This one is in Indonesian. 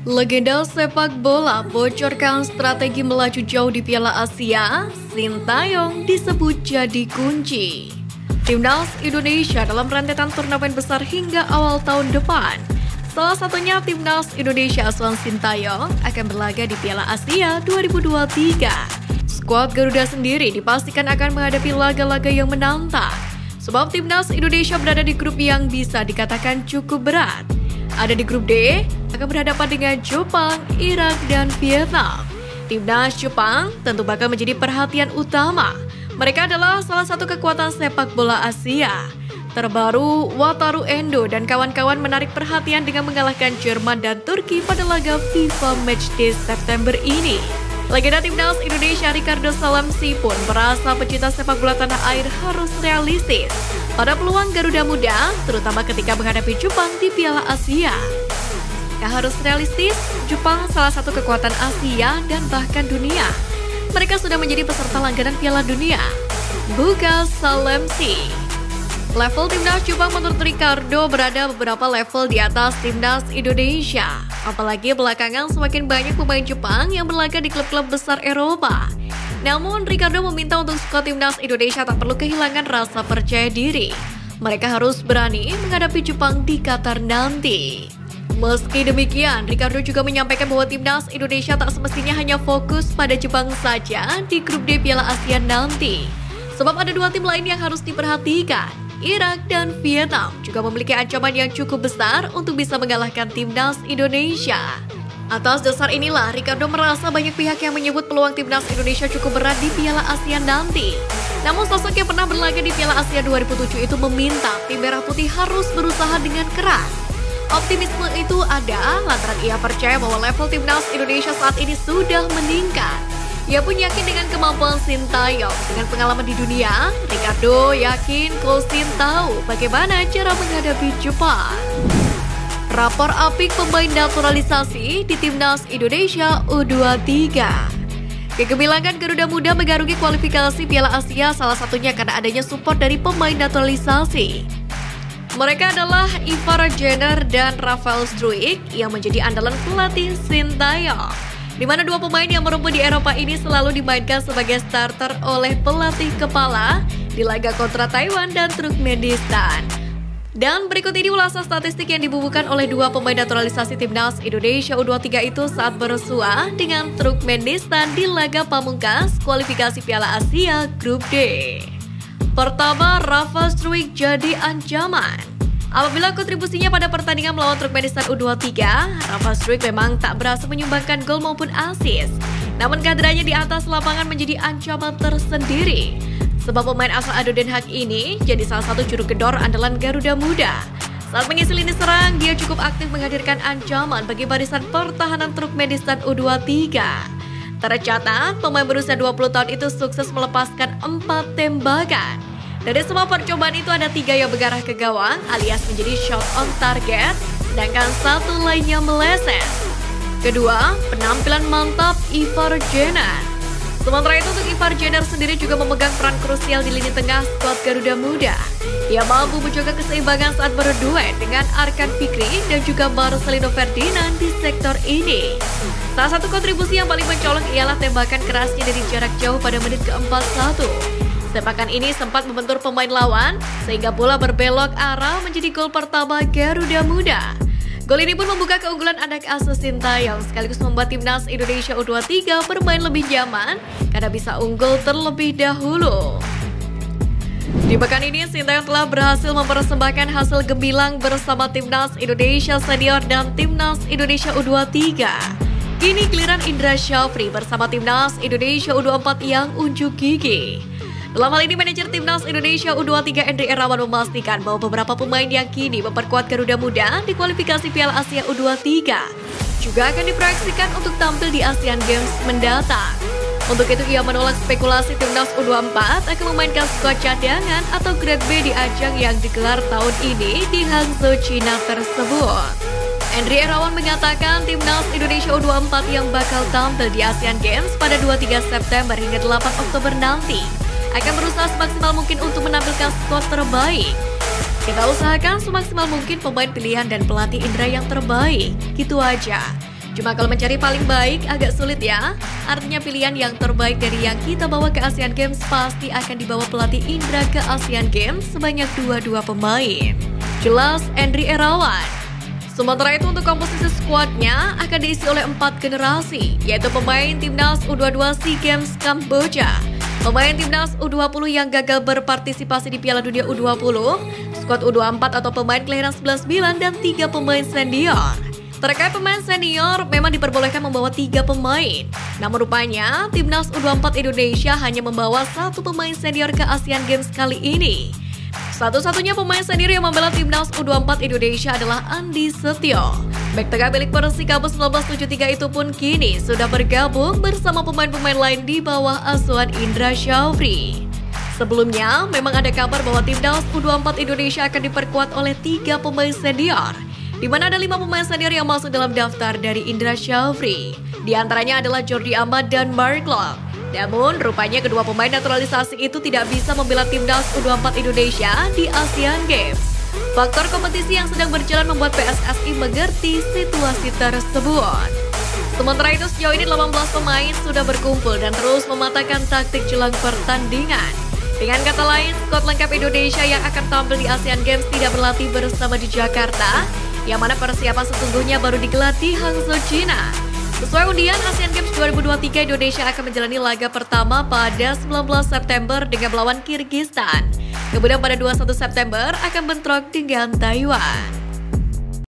Legenda sepak bola bocorkan strategi melaju jauh di Piala Asia, Sintayong disebut jadi kunci. Timnas Indonesia dalam rentetan turnamen besar hingga awal tahun depan. Salah satunya Timnas Indonesia asuhan Sintayong akan berlaga di Piala Asia 2023. Skuad Garuda sendiri dipastikan akan menghadapi laga-laga yang menantang. Sebab Timnas Indonesia berada di grup yang bisa dikatakan cukup berat. Ada di grup D, akan berhadapan dengan Jepang, Irak, dan Vietnam. Timnas Jepang tentu bakal menjadi perhatian utama. Mereka adalah salah satu kekuatan sepak bola Asia. Terbaru, Wataru Endo dan kawan-kawan menarik perhatian dengan mengalahkan Jerman dan Turki pada laga FIFA Matchday September ini. Legenda Timnas Indonesia Ricardo Salamsi pun merasa pecinta sepak bola tanah air harus realistis pada peluang Garuda Muda, terutama ketika menghadapi Jepang di Piala Asia. Harus realistis, Jepang salah satu kekuatan Asia dan bahkan dunia. Mereka sudah menjadi peserta langganan Piala Dunia. Buka Salamsi. Level Timnas Jepang menurut Ricardo berada beberapa level di atas Timnas Indonesia. Apalagi belakangan semakin banyak pemain Jepang yang berlaga di klub-klub besar Eropa. Namun Ricardo meminta untuk skuad Timnas Indonesia tak perlu kehilangan rasa percaya diri. Mereka harus berani menghadapi Jepang di Qatar nanti. Meski demikian, Ricardo juga menyampaikan bahwa Timnas Indonesia tak semestinya hanya fokus pada Jepang saja di grup D Piala Asia nanti. Sebab ada dua tim lain yang harus diperhatikan. Irak dan Vietnam juga memiliki ancaman yang cukup besar untuk bisa mengalahkan Timnas Indonesia. Atas dasar inilah, Ricardo merasa banyak pihak yang menyebut peluang Timnas Indonesia cukup berat di Piala Asia nanti. Namun sosok yang pernah berlaga di Piala Asia 2007 itu meminta tim Merah Putih harus berusaha dengan keras. Optimisme itu ada lantaran ia percaya bahwa level Timnas Indonesia saat ini sudah meningkat. Ia pun yakin dengan kemampuan Sintayong. Dengan pengalaman di dunia, Ricardo yakin Coach Shin tahu bagaimana cara menghadapi Jepang. Rapor apik pemain naturalisasi di Timnas Indonesia U23. Kegemilangan Garuda Muda mengarungi kualifikasi Piala Asia salah satunya karena adanya support dari pemain naturalisasi. Mereka adalah Ivar Jenner dan Rafael Struijk yang menjadi andalan pelatih Sintayong. Di mana dua pemain yang merumput di Eropa ini selalu dimainkan sebagai starter oleh pelatih kepala di laga kontra Taiwan dan Turkmenistan. Dan berikut ini ulasan statistik yang dibubuhkan oleh dua pemain naturalisasi Timnas Indonesia U23 itu saat bersua dengan Turkmenistan di laga pamungkas kualifikasi Piala Asia Grup D. Pertama, Rafael Struijk jadi ancaman. Apabila kontribusinya pada pertandingan melawan Turkmenistan U23, Rafael Struijk memang tak berhasil menyumbangkan gol maupun assist. Namun kehadirannya di atas lapangan menjadi ancaman tersendiri. Sebab pemain asal Ado Den Haag ini jadi salah satu juru gedor andalan Garuda Muda. Saat mengisi lini serang, dia cukup aktif menghadirkan ancaman bagi barisan pertahanan Turkmenistan U23. Tercatat, pemain berusia 20 tahun itu sukses melepaskan 4 tembakan. Dari semua percobaan itu ada 3 yang mengarah ke gawang alias menjadi shot on target, sedangkan 1 lainnya meleset. Kedua, penampilan mantap Ivar Jenner. Sementara itu untuk Ivar Jenner sendiri juga memegang peran krusial di lini tengah skuad Garuda Muda. Ia mampu menjaga keseimbangan saat berduet dengan Arkan Fikri dan juga Marcelino Ferdinand di sektor ini. Salah satu kontribusi yang paling mencolok ialah tembakan kerasnya dari jarak jauh pada menit ke-41. Tembakan ini sempat membentur pemain lawan, sehingga bola berbelok arah menjadi gol pertama Garuda Muda. Gol ini pun membuka keunggulan anak asuh Sintayong, sekaligus membuat Timnas Indonesia U23 bermain lebih nyaman, karena bisa unggul terlebih dahulu. Di pekan ini, Sintayong telah berhasil mempersembahkan hasil gemilang bersama Timnas Indonesia Senior dan Timnas Indonesia U23. Kini giliran Indra Syafri bersama Timnas Indonesia U24 yang unjuk gigi. Dalam hal ini, manajer Timnas Indonesia U23 Endri Irawan memastikan bahwa beberapa pemain yang kini memperkuat Garuda Muda di kualifikasi Piala Asia U23 juga akan diproyeksikan untuk tampil di Asian Games mendatang. Untuk itu, ia menolak spekulasi Timnas U24 akan memainkan skuad cadangan atau grade B di ajang yang digelar tahun ini di Hangzhou, China tersebut. Endri Irawan mengatakan Timnas Indonesia U24 yang bakal tampil di Asian Games pada 23 September hingga 8 Oktober nanti akan berusaha semaksimal mungkin untuk menampilkan skuad terbaik. Kita usahakan semaksimal mungkin pemain pilihan dan pelatih Indra yang terbaik. Gitu aja. Cuma kalau mencari paling baik agak sulit ya. Artinya pilihan yang terbaik dari yang kita bawa ke Asian Games pasti akan dibawa pelatih Indra ke Asian Games sebanyak 22 pemain. Jelas Endri Irawan. Sementara itu untuk komposisi skuadnya akan diisi oleh 4 generasi, yaitu pemain Timnas U22 SEA Games Kamboja, pemain Timnas U20 yang gagal berpartisipasi di Piala Dunia U20, skuad U24 atau pemain kelahiran 99 dan 3 pemain senior. Terkait pemain senior, memang diperbolehkan membawa 3 pemain. Namun rupanya, Timnas U24 Indonesia hanya membawa 1 pemain senior ke Asian Games kali ini. Satu-satunya pemain senior yang membela Timnas U24 Indonesia adalah Andi Setio. Bek tengah milik Persikabo 1973 itu pun kini sudah bergabung bersama pemain-pemain lain di bawah asuhan Indra Syafri. Sebelumnya, memang ada kabar bahwa Timnas U24 Indonesia akan diperkuat oleh 3 pemain senior, di mana ada 5 pemain senior yang masuk dalam daftar dari Indra Syafri. Di antaranya adalah Jordi Amat dan Mark Locke. Namun, rupanya kedua pemain naturalisasi itu tidak bisa membela Timnas U24 Indonesia di Asian Games. Faktor kompetisi yang sedang berjalan membuat PSSI mengerti situasi tersebut. Sementara itu, sejauh ini 18 pemain sudah berkumpul dan terus mematangkan taktik jelang pertandingan. Dengan kata lain, skuad lengkap Indonesia yang akan tampil di Asian Games tidak berlatih bersama di Jakarta, yang mana persiapan sesungguhnya baru digelar di Hangzhou, China. Sesuai undian, Asian Games 2023 Indonesia akan menjalani laga pertama pada 19 September dengan melawan Kirgistan. Kemudian pada 21 September akan bentrok dengan Taiwan.